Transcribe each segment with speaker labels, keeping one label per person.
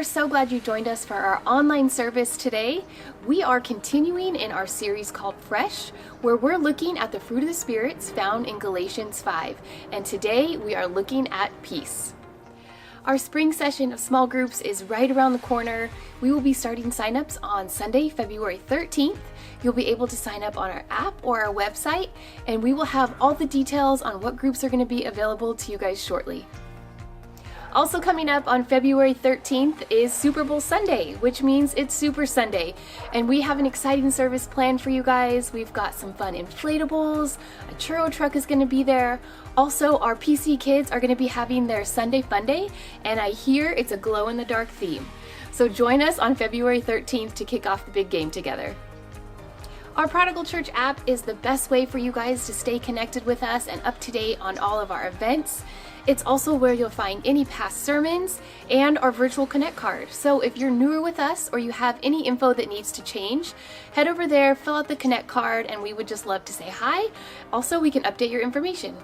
Speaker 1: so glad you joined us for our online service today. We are continuing in our series called Fresh, where we're looking at the fruit of the spirits found in Galatians 5. And today we are looking at peace. Our spring session of small groups is right around the corner. We will be starting signups on Sunday, February 13th. You'll be able to sign up on our app or our website, and we will have all the details on what groups are going to be available to you guys shortly. Also coming up on February 13th is Super Bowl Sunday, which means it's Super Sunday. And we have an exciting service planned for you guys. We've got some fun inflatables, a churro truck is going to be there. Also, our PC kids are going to be having their Sunday Fun Day, and I hear it's a glow-in-the-dark theme. So join us on February 13th to kick off the big game together. Our Prodigal Church app is the best way for you guys to stay connected with us and up to date on all of our events. It's also where you'll find any past sermons and our virtual Connect card. So if you're newer with us or you have any info that needs to change, head over there, fill out the Connect card, and we would just love to say hi. Also, we can update your information.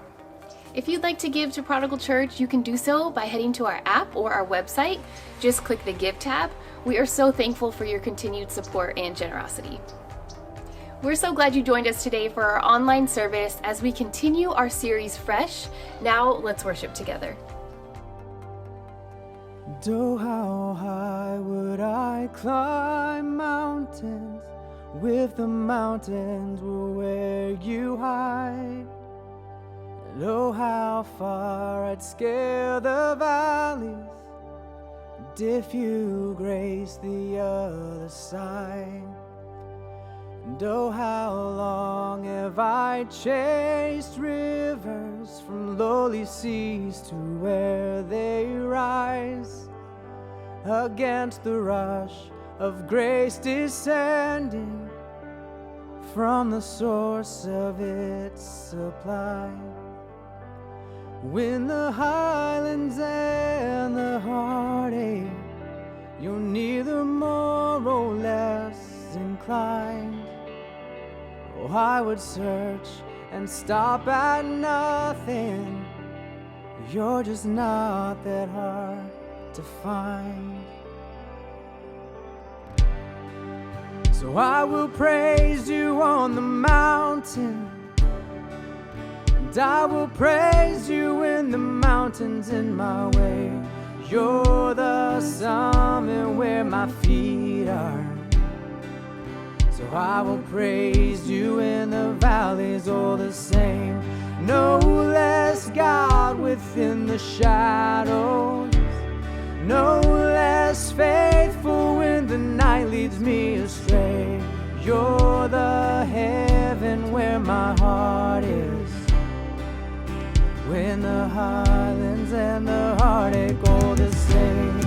Speaker 1: If you'd like to give to Prodigal Church, you can do so by heading to our app or our website. Just click the Give tab. We are so thankful for your continued support and generosity. We're so glad you joined us today for our online service as we continue our series Fresh. Now let's worship together.
Speaker 2: Oh, how high would I climb mountains if the mountains were where you hide? And oh, how far I'd scale the valleys if you grace the other side. And oh, how long have I chased rivers from lowly seas to where they rise, against the rush of grace descending from the source of its supply. When the highlands and the heartache, you're neither more or less inclined. Oh, I would search and stop at nothing. You're just not that hard to find. So I will praise you on the mountain, and I will praise you in the mountains in my way. You're the summit where my feet are. So I will praise you in the valleys all the same. No less God within the shadows, no less faithful when the night leads me astray. You're the heaven where my heart is, when the highlands and the heartache all the same.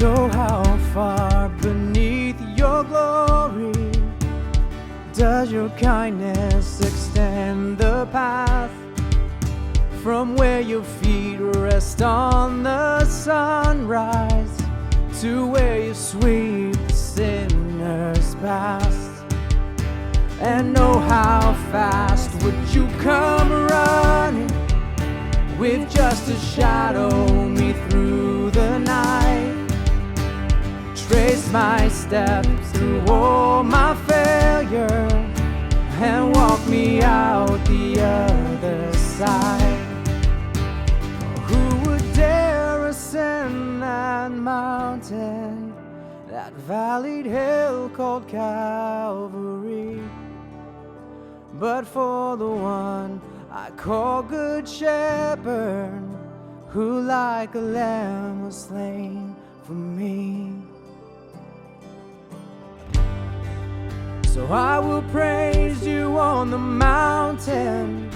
Speaker 2: Oh, how far beneath your glory does your kindness extend the path, from where your feet rest on the sunrise to where you sweep the sinners past. And oh, how fast would you come running, with just a shadow me through the night. Trace my steps through all my failure and walk me out the other side. Who would dare ascend that mountain, that valleyed hill called Calvary, but for the one I call Good Shepherd, who like a lamb was slain for me. So I will praise you on the mountain,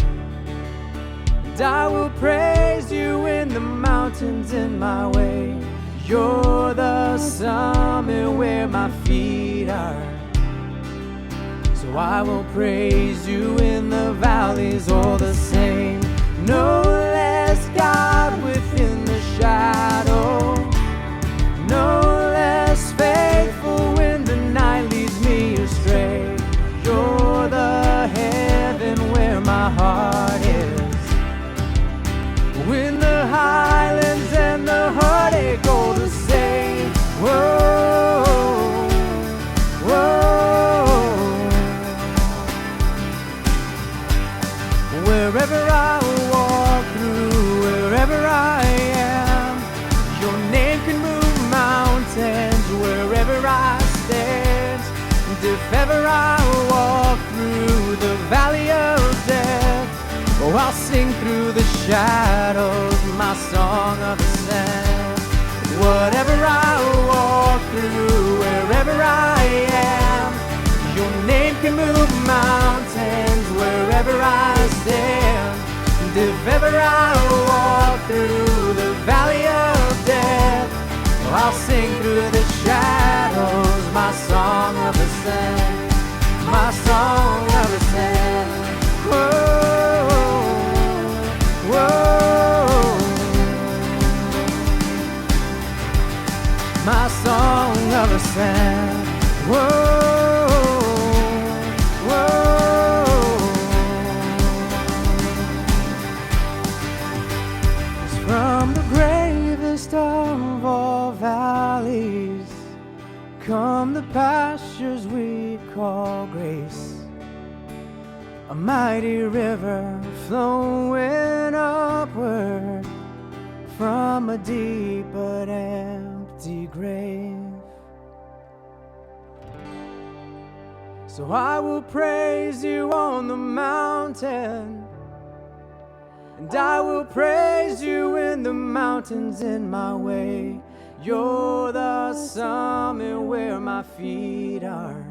Speaker 2: and I will praise you in the mountains in my way. You're the summit where my feet are. So I will praise you in the valleys all the same. No less God within the shadow, no less faithful when the night leads me astray. You're the heaven wherever I walk through, wherever I am. Your name can move mountains wherever I stand. And if ever I walk through the valley of death, oh, I'll sing through the shadows my song of ascent. Whatever I walk through, wherever I am, your name can move mountains wherever I stand. And if ever I walk through the valley of death, oh, I'll sing through the shadows my song of ascent, my song of ascent. Whoa, whoa, my song of ascent. Whoa, whoa. It's from the gravest of all valleys come the pastures we call grace. A mighty river flowing upward from a deep but empty grave. So I will praise you on the mountain, and I will praise you in the mountains in my way. You're the summit where my feet are.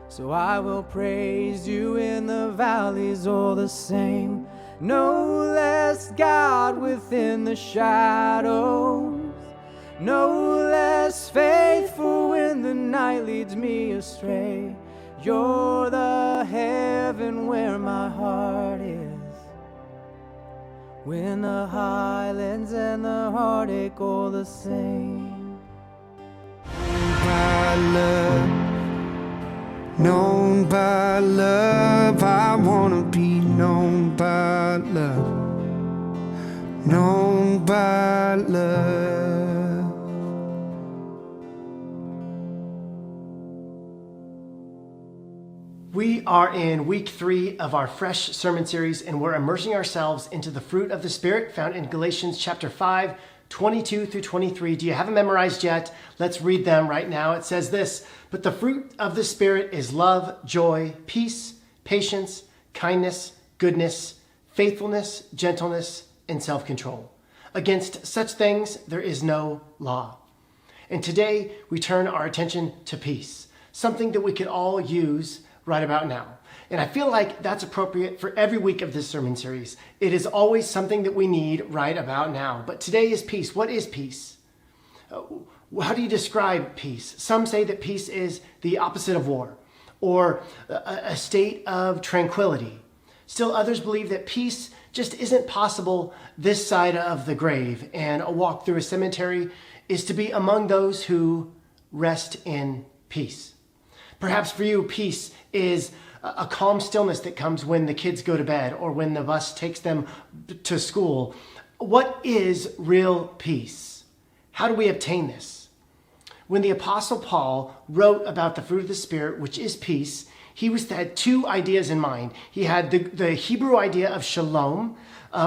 Speaker 2: So I will praise you in the valleys all the same. No less God within the shadows, no less faithful when the night leads me astray. You're the heaven where my heart is, when the highlands and the heartache all the same.
Speaker 3: By love, known by love, I wanna be known by love, known by love.
Speaker 4: We are in week 3 of our Fresh sermon series, and we're immersing ourselves into the fruit of the Spirit found in Galatians chapter 5, 22 through 23. Do you have them memorized yet? Let's read them right now. It says this: "But the fruit of the Spirit is love, joy, peace, patience, kindness, goodness, faithfulness, gentleness, and self-control. Against such things there is no law." And today we turn our attention to peace, something that we could all use right about now. And I feel like that's appropriate for every week of this sermon series. It is always something that we need right about now. But today is peace. What is peace? How do you describe peace? Some say that peace is the opposite of war, or a state of tranquility. Still others believe that peace just isn't possible this side of the grave, and a walk through a cemetery is to be among those who rest in peace. Perhaps for you, peace is a calm stillness that comes when the kids go to bed or when the bus takes them to school. What is real peace? How do we obtain this? When the Apostle Paul wrote about the fruit of the Spirit, which is peace, he had 2 ideas in mind. He had the Hebrew idea of shalom,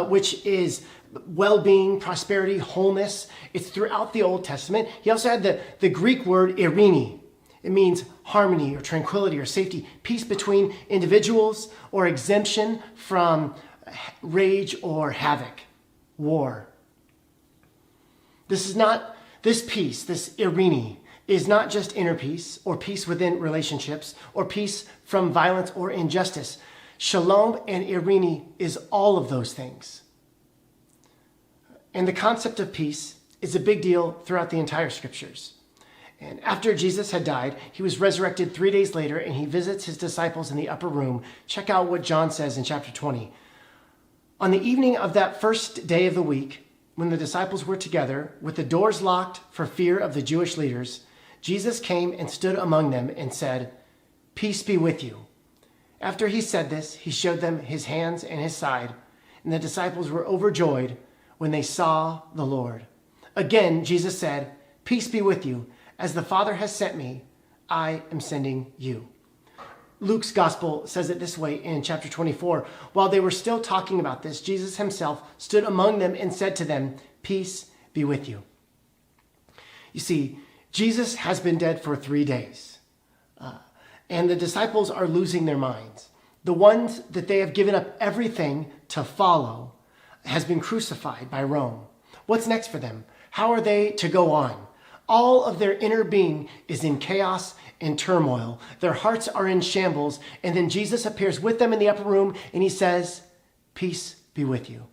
Speaker 4: which is well-being, prosperity, wholeness. It's throughout the Old Testament. He also had the Greek word irene. It means harmony or tranquility or safety, peace between individuals, or exemption from rage or havoc, war. This peace, this irene, is not just inner peace or peace within relationships or peace from violence or injustice. Shalom and irene is all of those things. And the concept of peace is a big deal throughout the entire scriptures. And after Jesus had died, he was resurrected 3 days later, and he visits his disciples in the upper room. Check out what John says in chapter 20. "On the evening of that first day of the week, when the disciples were together, with the doors locked for fear of the Jewish leaders, Jesus came and stood among them and said, 'Peace be with you.' After he said this, he showed them his hands and his side, and the disciples were overjoyed when they saw the Lord. Again, Jesus said, 'Peace be with you. As the Father has sent me, I am sending you.'" Luke's gospel says it this way in chapter 24. While they were still talking about this, Jesus himself stood among them and said to them, "Peace be with you." You see, Jesus has been dead for 3 days, and the disciples are losing their minds. The ones that they have given up everything to follow has been crucified by Rome. What's next for them? How are they to go on? All of their inner being is in chaos and turmoil. Their hearts are in shambles. And then Jesus appears with them in the upper room and he says, "Peace be with you."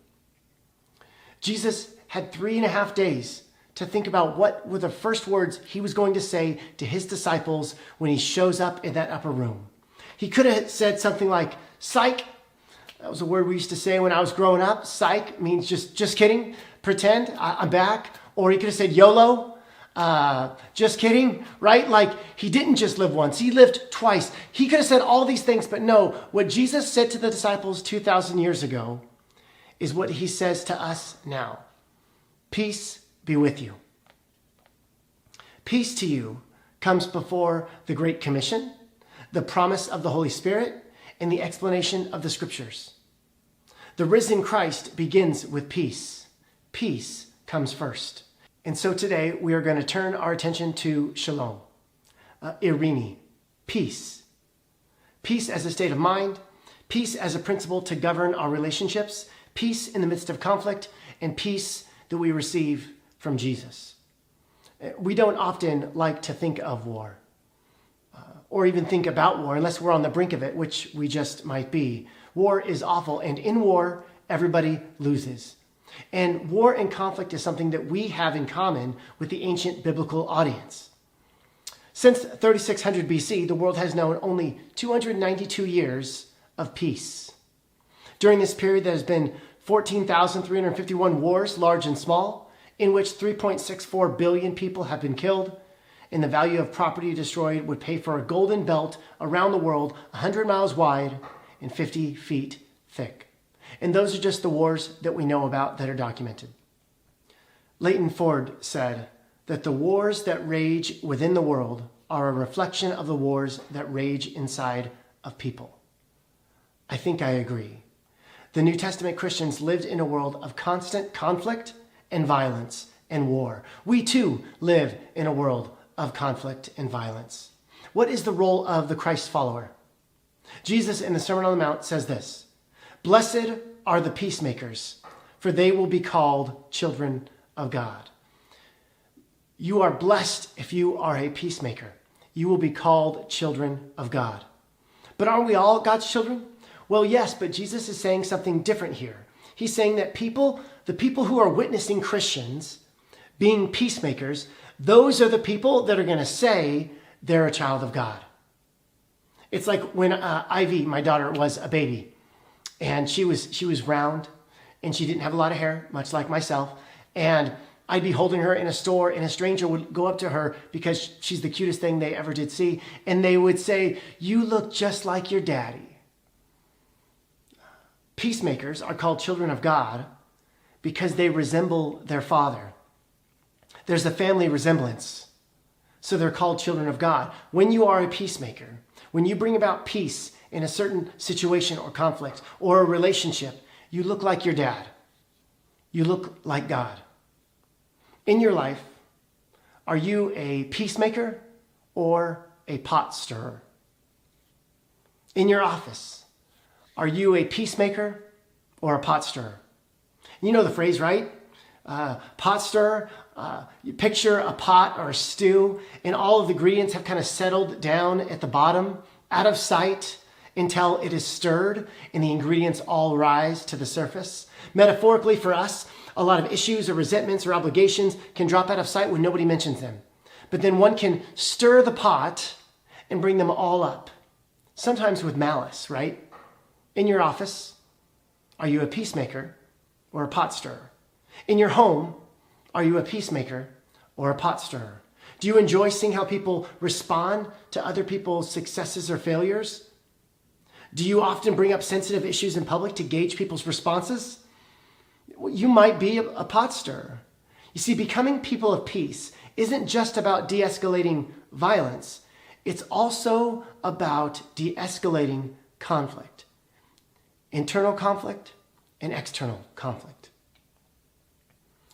Speaker 4: Jesus had 3.5 days to think about what were the first words he was going to say to his disciples when he shows up in that upper room. He could have said something like, "Psych." That was a word we used to say when I was growing up. Psych means just kidding, pretend, I'm back. Or he could have said YOLO, just kidding, right? Like he didn't just live once, he lived twice. He could have said all these things, but no, what Jesus said to the disciples 2,000 years ago is what he says to us now. Peace be with you. Peace to you comes before the Great Commission, the promise of the Holy Spirit, and the explanation of the scriptures. The risen Christ begins with peace. Peace comes first. And so today we are going to turn our attention to shalom, irene, peace. Peace as a state of mind, peace as a principle to govern our relationships, peace in the midst of conflict, and peace that we receive from Jesus. We don't often like to think of war or even think about war unless we're on the brink of it, which we just might be. War is awful, and in war, everybody loses. And war and conflict is something that we have in common with the ancient biblical audience. Since 3600 BC, the world has known only 292 years of peace. During this period, there has been 14,351 wars, large and small, in which 3.64 billion people have been killed, and the value of property destroyed would pay for a golden belt around the world 100 miles wide and 50 feet thick. And those are just the wars that we know about that are documented. Leighton Ford said that the wars that rage within the world are a reflection of the wars that rage inside of people. I think I agree. The New Testament Christians lived in a world of constant conflict and violence and war. We too live in a world of conflict and violence. What is the role of the Christ follower? Jesus in the Sermon on the Mount says this, "Blessed are the peacemakers, for they will be called children of God." You are blessed if you are a peacemaker. You will be called children of God. But aren't we all God's children? Well, yes, but Jesus is saying something different here. He's saying that the people who are witnessing Christians being peacemakers, those are the people that are going to say they're a child of God. It's like when Ivy, my daughter, was a baby, and she was round, and she didn't have a lot of hair, much like myself, and I'd be holding her in a store, and a stranger would go up to her because she's the cutest thing they ever did see, and they would say, "You look just like your daddy." Peacemakers are called children of God because they resemble their father. There's a family resemblance, so they're called children of God. When you are a peacemaker, when you bring about peace in a certain situation or conflict or a relationship, you look like your dad. You look like God. In your life, are you a peacemaker or a pot stirrer? In your office, are you a peacemaker or a pot stirrer? You know the phrase, right? Pot stirrer, you picture a pot or a stew, and all of the ingredients have kind of settled down at the bottom, out of sight, until it is stirred and the ingredients all rise to the surface. Metaphorically for us, a lot of issues or resentments or obligations can drop out of sight when nobody mentions them. But then one can stir the pot and bring them all up, sometimes with malice, right? In your office, are you a peacemaker or a pot stirrer? In your home, are you a peacemaker or a pot stirrer? Do you enjoy seeing how people respond to other people's successes or failures? Do you often bring up sensitive issues in public to gauge people's responses? You might be a pot stirrer. You see, becoming people of peace isn't just about de-escalating violence. it's also about de-escalating conflict, internal conflict and external conflict.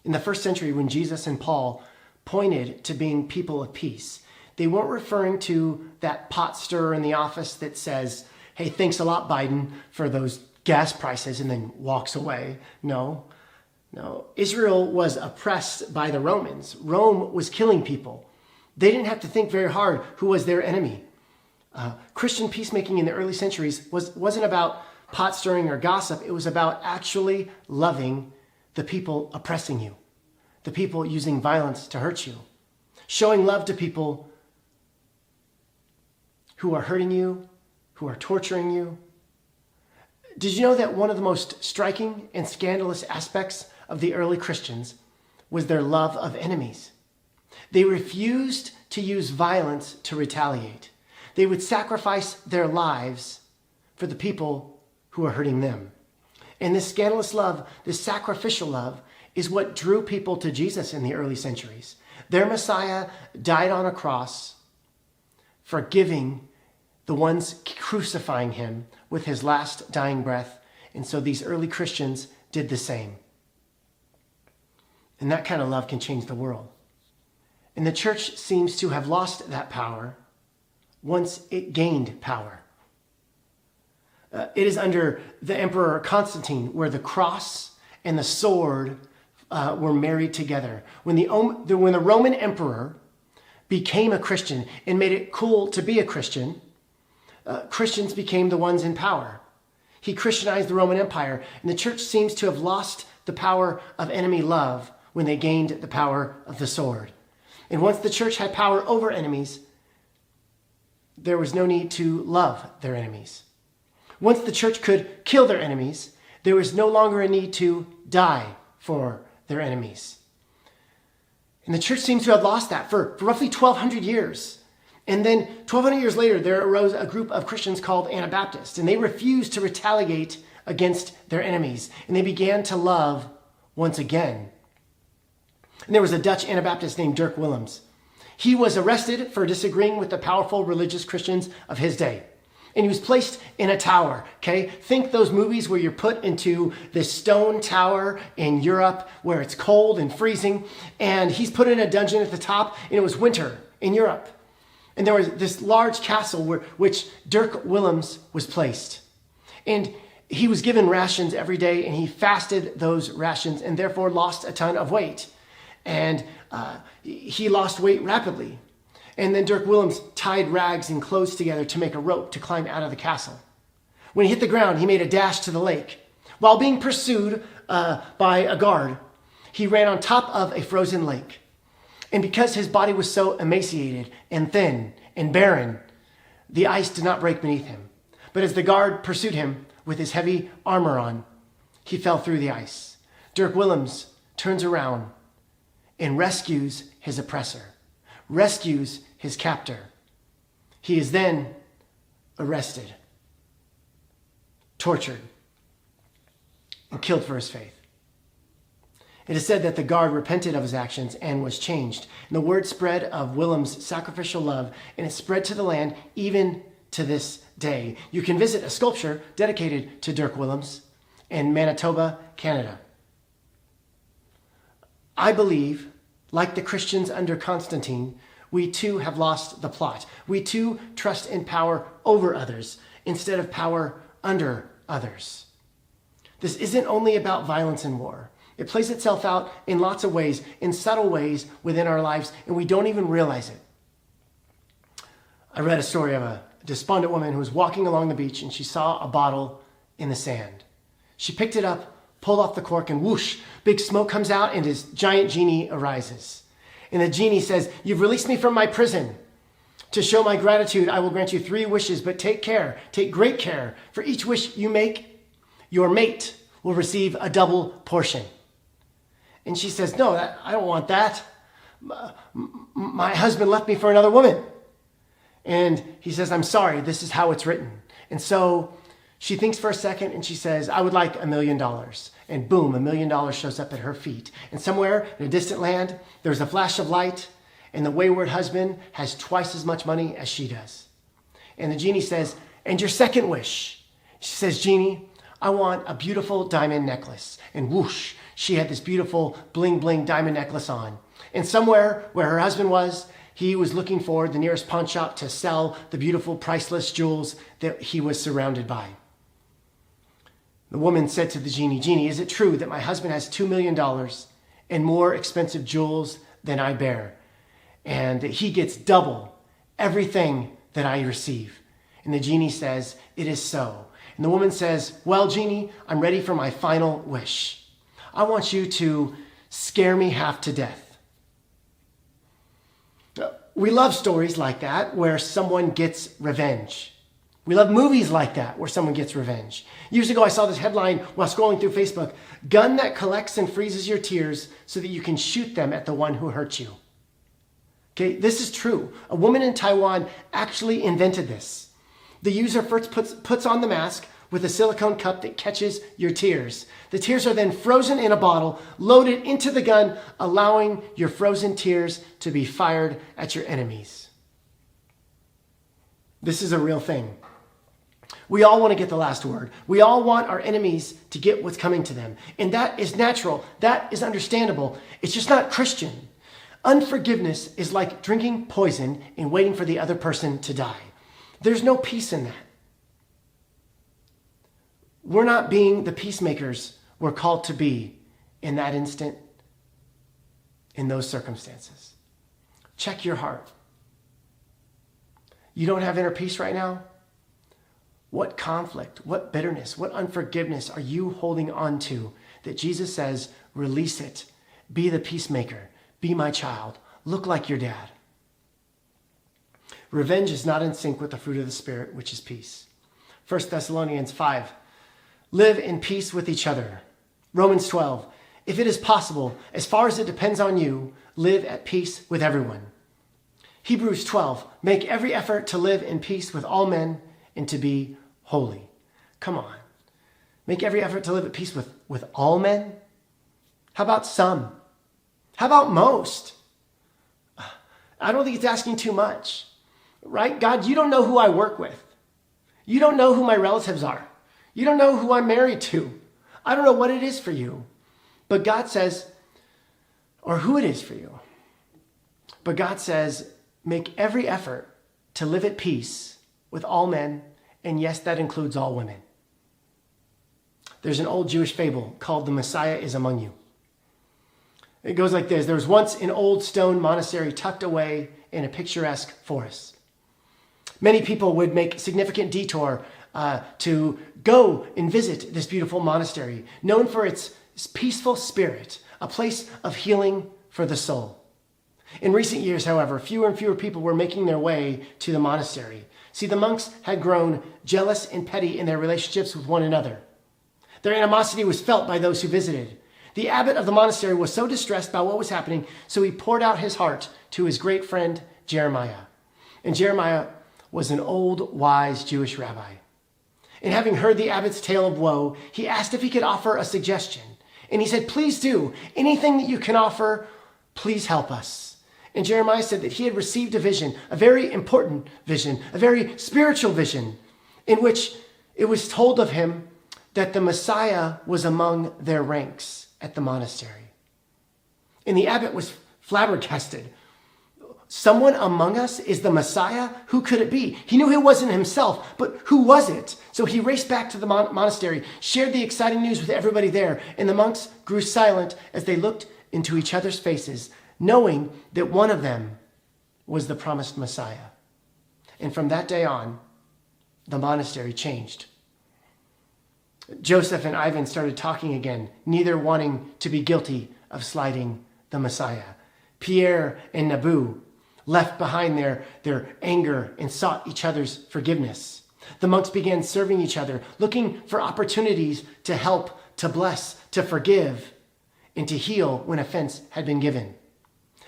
Speaker 4: In the first century, when Jesus and Paul pointed to being people of peace, they weren't referring to that pot stirrer in the office that says, hey, thanks a lot, Biden, for those gas prices, and then walks away. No. Israel was oppressed by the Romans. Rome was killing people. They didn't have to think very hard who was their enemy. Christian peacemaking in the early centuries wasn't about pot stirring or gossip. It was about actually loving the people oppressing you, the people using violence to hurt you, showing love to people who are hurting you, who are torturing you. Did you know that one of the most striking and scandalous aspects of the early Christians was their love of enemies? They refused to use violence to retaliate. They would sacrifice their lives for the people who are hurting them. And this scandalous love, this sacrificial love, is what drew people to Jesus in the early centuries. Their Messiah died on a cross, forgiving the ones crucifying him with his last dying breath. And so these early Christians did the same. And that kind of love can change the world. And the church seems to have lost that power once it gained power. It is under the Emperor Constantine where the cross and the sword were married together. When the Roman emperor became a Christian and made it cool to be a Christian, Christians became the ones in power. He Christianized the Roman Empire, and the church seems to have lost the power of enemy love when they gained the power of the sword. And once the church had power over enemies, there was no need to love their enemies. Once the church could kill their enemies, there was no longer a need to die for their enemies. And the church seems to have lost that for roughly 1,200 years. And then 1,200 years later, there arose a group of Christians called Anabaptists, and they refused to retaliate against their enemies. And they began to love once again. And there was a Dutch Anabaptist named Dirk Willems. He was arrested for disagreeing with the powerful religious Christians of his day. And he was placed in a tower, okay? Think those movies where you're put into this stone tower in Europe where it's cold and freezing. And he's put in a dungeon at the top, and it was winter in Europe. And there was this large castle which Dirk Willems was placed. And he was given rations every day, and he fasted those rations and therefore lost a ton of weight. And he lost weight rapidly. And then Dirk Willems tied rags and clothes together to make a rope to climb out of the castle. When he hit the ground, he made a dash to the lake. While being pursued by a guard, he ran on top of a frozen lake. And because his body was so emaciated and thin and barren, the ice did not break beneath him. But as the guard pursued him with his heavy armor on, he fell through the ice. Dirk Willems turns around and rescues his oppressor, rescues his captor. He is then arrested, tortured, and killed for his faith. It is said that the guard repented of his actions and was changed. And the word spread of Willems' sacrificial love, and it spread to the land even to this day. You can visit a sculpture dedicated to Dirk Willems in Manitoba, Canada. I believe, like the Christians under Constantine, we too have lost the plot. We too trust in power over others instead of power under others. This isn't only about violence and war. It plays itself out in lots of ways, in subtle ways within our lives, and we don't even realize it. I read a story of a despondent woman who was walking along the beach, and she saw a bottle in the sand. She picked it up, pulled off the cork, and whoosh, big smoke comes out, and this giant genie arises. And the genie says, "You've released me from my prison. To show my gratitude, I will grant you 3 wishes, but take care, take great care. For each wish you make, your mate will receive a double portion." And she says, "No, I don't want that. My husband left me for another woman." And he says, "I'm sorry, this is how it's written." And so she thinks for a second and she says, "I would like $1 million. And boom, $1 million shows up at her feet. And somewhere in a distant land, there's a flash of light, and the wayward husband has twice as much money as she does. And the genie says, and your second wish? She says, genie, I want a beautiful diamond necklace. And whoosh, she had this beautiful bling bling diamond necklace on. And somewhere where her husband was, he was looking for the nearest pawn shop to sell the beautiful priceless jewels that he was surrounded by. The woman said to the genie, genie, is it true that my husband has $2 million and more expensive jewels than I bear, and that he gets double everything that I receive? And the genie says, it is so. And the woman says, well, genie, I'm ready for my final wish. I want you to scare me half to death. We love stories like that where someone gets revenge. We love movies like that where someone gets revenge. Years ago, I saw this headline while scrolling through Facebook: gun that collects and freezes your tears so that you can shoot them at the one who hurt you. Okay, this is true. A woman in Taiwan actually invented this. The user first puts on the mask with a silicone cup that catches your tears. The tears are then frozen in a bottle, loaded into the gun, allowing your frozen tears to be fired at your enemies. This is a real thing. We all want to get the last word. We all want our enemies to get what's coming to them. And that is natural. That is understandable. It's just not Christian. Unforgiveness is like drinking poison and waiting for the other person to die. There's no peace in that. We're not being the peacemakers we're called to be in that instant, in those circumstances. Check your heart. You don't have inner peace right now? What conflict, what bitterness, what unforgiveness are you holding on to that Jesus says, release it, be the peacemaker, be my child, look like your dad? Revenge is not in sync with the fruit of the Spirit, which is peace. 1 Thessalonians 5, live in peace with each other. Romans 12, if it is possible, as far as it depends on you, live at peace with everyone. Hebrews 12, make every effort to live in peace with all men and to be holy. Come on. Make every effort to live at peace with all men? How about some? How about most? I don't think it's asking too much. Right? God, you don't know who I work with. You don't know who my relatives are. You don't know who I'm married to. I don't know what it is for you. But God says, or who it is for you. But God says, make every effort to live at peace with all men, and yes, that includes all women. There's an old Jewish fable called The Messiah is Among You. It goes like this. There was once an old stone monastery tucked away in a picturesque forest. Many people would make significant detour to go and visit this beautiful monastery, known for its peaceful spirit, a place of healing for the soul. In recent years, however, fewer and fewer people were making their way to the monastery. See, the monks had grown jealous and petty in their relationships with one another. Their animosity was felt by those who visited. The abbot of the monastery was so distressed by what was happening, so he poured out his heart to his great friend Jeremiah. And Jeremiah was an old, wise Jewish rabbi. And having heard the abbot's tale of woe, he asked if he could offer a suggestion. And he said, please do. Anything that you can offer, please help us. And Jeremiah said that he had received a vision, a very important vision, a very spiritual vision, in which it was told of him that the Messiah was among their ranks at the monastery. And the abbot was flabbergasted. Someone among us is the Messiah? Who could it be? He knew it wasn't himself, but who was it? So he raced back to the monastery, shared the exciting news with everybody there, and the monks grew silent as they looked into each other's faces, knowing that one of them was the promised Messiah. And from that day on, the monastery changed. Joseph and Ivan started talking again, neither wanting to be guilty of slighting the Messiah. Pierre and Nabu left behind their anger and sought each other's forgiveness. The monks began serving each other, looking for opportunities to help, to bless, to forgive, and to heal when offense had been given.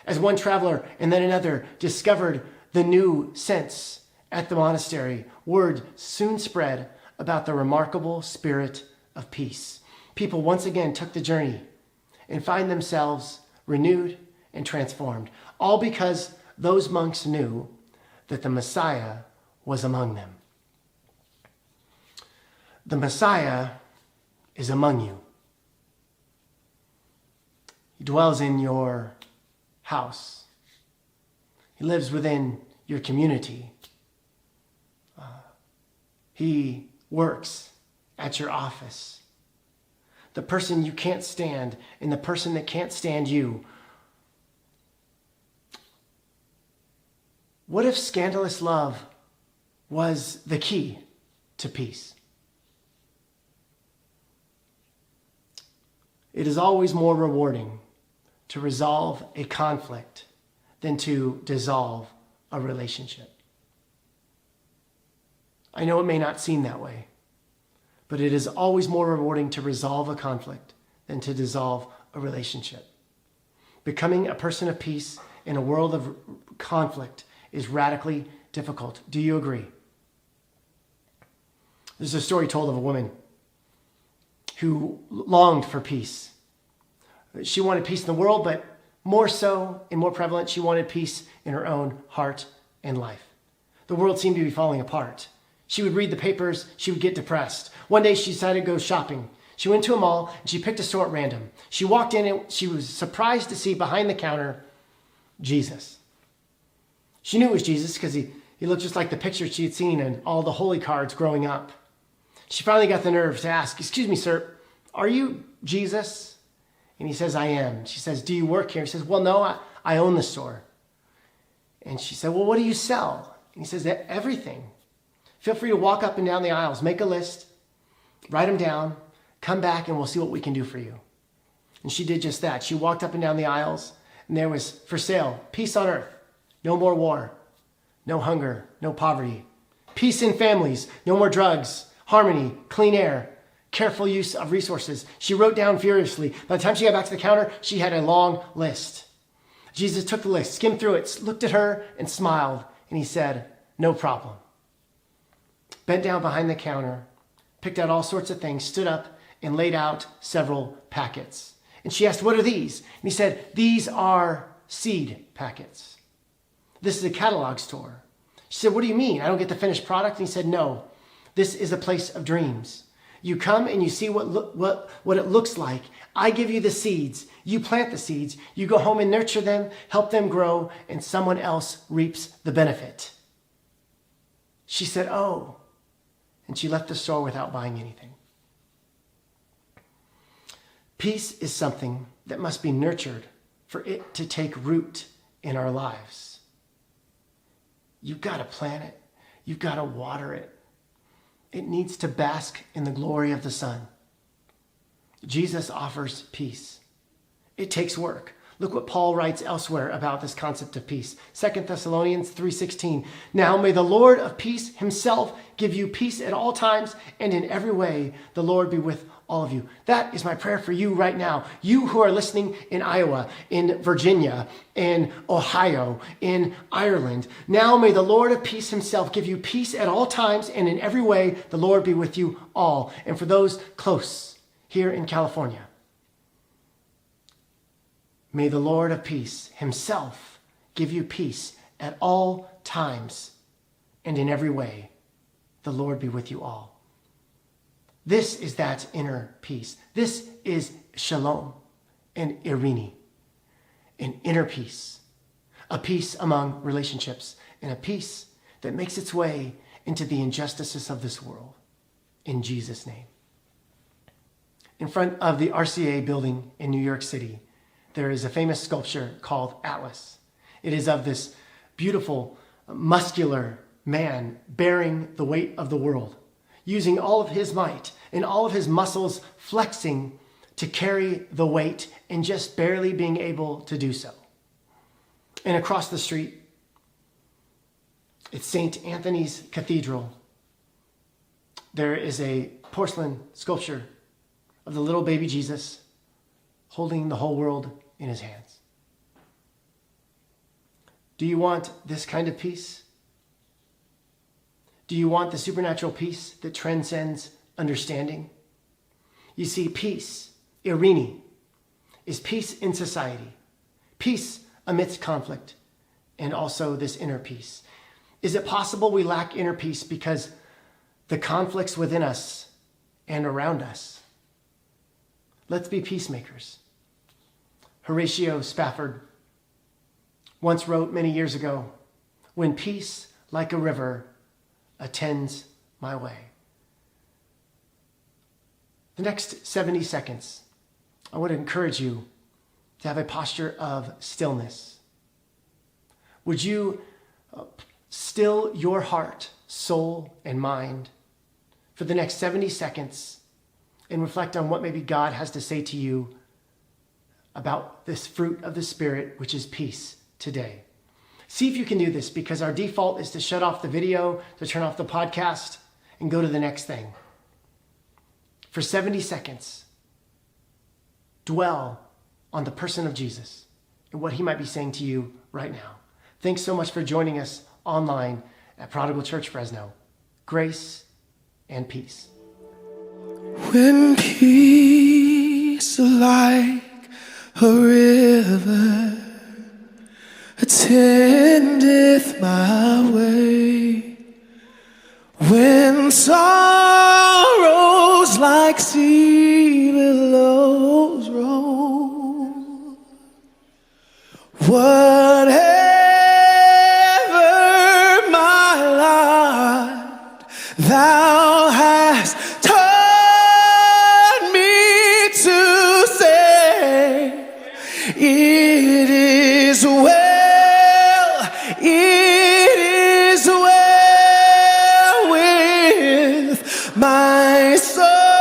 Speaker 4: As one traveler and then another discovered the new sense at the monastery, word soon spread about the remarkable spirit of peace. People once again took the journey and find themselves renewed and transformed, all because those monks knew that the Messiah was among them. The Messiah is among you. He dwells in your house. He lives within your community. He works at your office. The person you can't stand and the person that can't stand you. What if scandalous love was the key to peace? It is always more rewarding to resolve a conflict than to dissolve a relationship. I know it may not seem that way, but it is always more rewarding to resolve a conflict than to dissolve a relationship. Becoming a person of peace in a world of conflict is radically difficult. Do you agree? There's a story told of a woman who longed for peace. She wanted peace in the world, but more so and more prevalent, she wanted peace in her own heart and life. The world seemed to be falling apart. She would read the papers, she would get depressed. One day she decided to go shopping. She went to a mall and she picked a store at random. She walked in and she was surprised to see behind the counter Jesus. She knew it was Jesus because he looked just like the picture she had seen in all the holy cards growing up. She finally got the nerve to ask, "Excuse me, sir, are you Jesus?" And he says, "I am." She says, "Do you work here?" He says, "Well, no, I own the store." And she said, "Well, what do you sell?" And he says, "Everything. Feel free to walk up and down the aisles, make a list, write them down, come back and we'll see what we can do for you." And she did just that. She walked up and down the aisles and there was for sale, peace on earth, no more war, no hunger, no poverty, peace in families, no more drugs, harmony, clean air, careful use of resources. She wrote down furiously. By the time she got back to the counter, she had a long list. Jesus took the list, skimmed through it, looked at her and smiled. And he said, "No problem." Bent down behind the counter, picked out all sorts of things, stood up and laid out several packets. And she asked, "What are these?" And he said, "These are seed packets. This is a catalog store." She said, "What do you mean? I don't get the finished product?" And he said, "No, this is a place of dreams. You come and you see what it looks like. I give you the seeds. You plant the seeds. You go home and nurture them, help them grow, and someone else reaps the benefit." She said, "Oh," and she left the store without buying anything. Peace is something that must be nurtured for it to take root in our lives. You've got to plant it. You've got to water it. It needs to bask in the glory of the sun. Jesus offers peace. It takes work. Look what Paul writes elsewhere about this concept of peace. 2 Thessalonians 3:16. "Now may the Lord of peace himself give you peace at all times and in every way. The Lord be with all of you." That is my prayer for you right now. You who are listening in Iowa, in Virginia, in Ohio, in Ireland. Now may the Lord of peace himself give you peace at all times and in every way. The Lord be with you all. And for those close here in California, may the Lord of peace himself give you peace at all times and in every way. The Lord be with you all. This is that inner peace. This is shalom and irene, an inner peace, a peace among relationships, and a peace that makes its way into the injustices of this world. In Jesus' name. In front of the RCA building in New York City, there is a famous sculpture called Atlas. It is of this beautiful, muscular man bearing the weight of the world, using all of his might and all of his muscles flexing to carry the weight and just barely being able to do so. And across the street, it's St. Anthony's Cathedral. There is a porcelain sculpture of the little baby Jesus holding the whole world in his hands. Do you want this kind of peace? Do you want the supernatural peace that transcends understanding? You see, peace, irene, is peace in society, peace amidst conflict, and also this inner peace. Is it possible we lack inner peace because the conflicts within us and around us? Let's be peacemakers. Horatio Spafford once wrote many years ago, "When peace, like a river, attends my way." The next 70 seconds, I would encourage you to have a posture of stillness. Would you still your heart, soul, and mind for the next 70 seconds and reflect on what maybe God has to say to you about this fruit of the Spirit, which is peace, today. See if you can do this, because our default is to shut off the video, to turn off the podcast, and go to the next thing. For 70 seconds, dwell on the person of Jesus and what he might be saying to you right now. Thanks so much for joining us online at Prodigal Church Fresno. Grace and peace.
Speaker 3: When peace like a river attendeth my way, when sorrows like sea billows roll, whatever my lot, thou hast taught me to say, it is well, it is well with my soul.